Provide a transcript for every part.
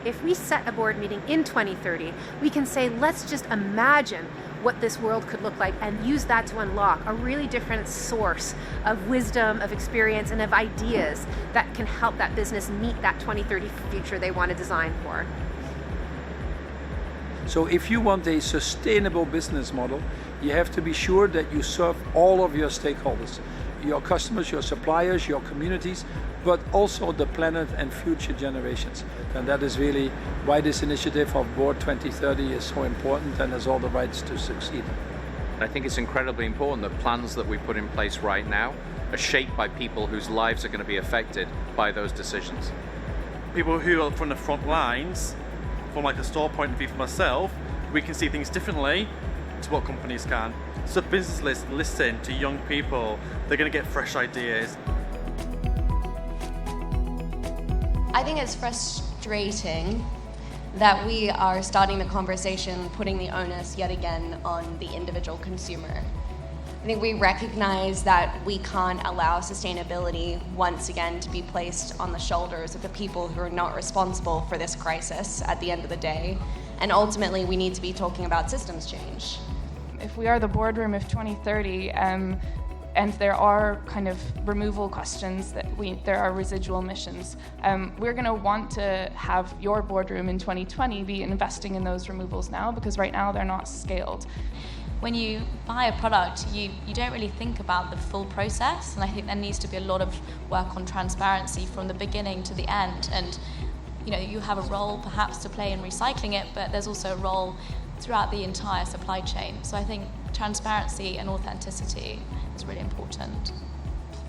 If we set a board meeting in 2030, we can say, let's just imagine what this world could look like and use that to unlock a really different source of wisdom, of experience, and of ideas that can help that business meet that 2030 future they want to design for. So if you want a sustainable business model, you have to be sure that you serve all of your stakeholders, your customers, your suppliers, your communities, but also the planet and future generations. And that is really why this initiative of Board 2030 is so important and has all the rights to succeed. I think it's incredibly important that plans that we put in place right now are shaped by people whose lives are going to be affected by those decisions. People who are from the front lines, from like a store point of view for myself, we can see things differently to what companies can. So businesses listen to young people, they're going to get fresh ideas. I think it's frustrating that we are starting the conversation putting the onus yet again on the individual consumer. I think we recognize that we can't allow sustainability once again to be placed on the shoulders of the people who are not responsible for this crisis at the end of the day. And ultimately, we need to be talking about systems change. If we are the boardroom of 2030, and there are kind of removal questions, there are residual emissions, we're going to want to have your boardroom in 2020 be investing in those removals now, because right now they're not scaled. When you buy a product, you don't really think about the full process, and I think there needs to be a lot of work on transparency from the beginning to the end. And you have a role perhaps to play in recycling it, but there's also a role throughout the entire supply chain. So I think transparency and authenticity is really important.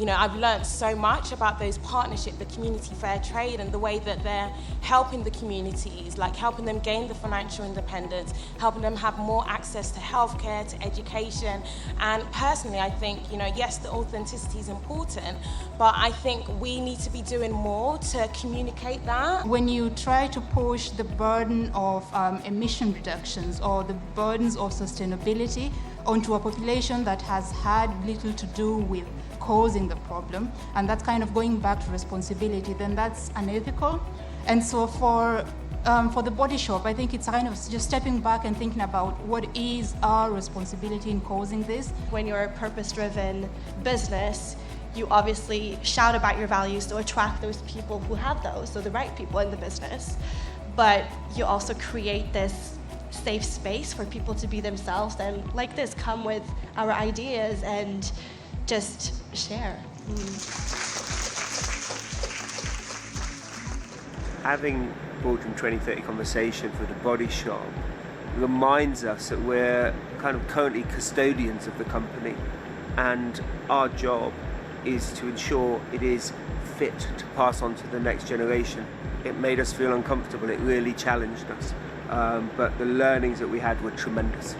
I've learned so much about those partnerships, the community fair trade, and the way that they're helping the communities, like helping them gain the financial independence, helping them have more access to healthcare, to education. And personally, I think, yes, the authenticity is important, but I think we need to be doing more to communicate that. When you try to push the burden of emission reductions or the burdens of sustainability onto a population that has had little to do with causing the problem, and that's kind of going back to responsibility, then that's unethical. And so for the Body Shop, I think it's kind of just stepping back and thinking about what is our responsibility in causing this. When you're a purpose-driven business, you obviously shout about your values to attract those people who have those, so the right people in the business. But you also create this safe space for people to be themselves and, like this, come with our ideas and just share. Having Boardroom 2030 conversation for the Body Shop reminds us that we're kind of currently custodians of the company, and our job is to ensure it is fit to pass on to the next generation. It made us feel uncomfortable, it really challenged us, but the learnings that we had were tremendous.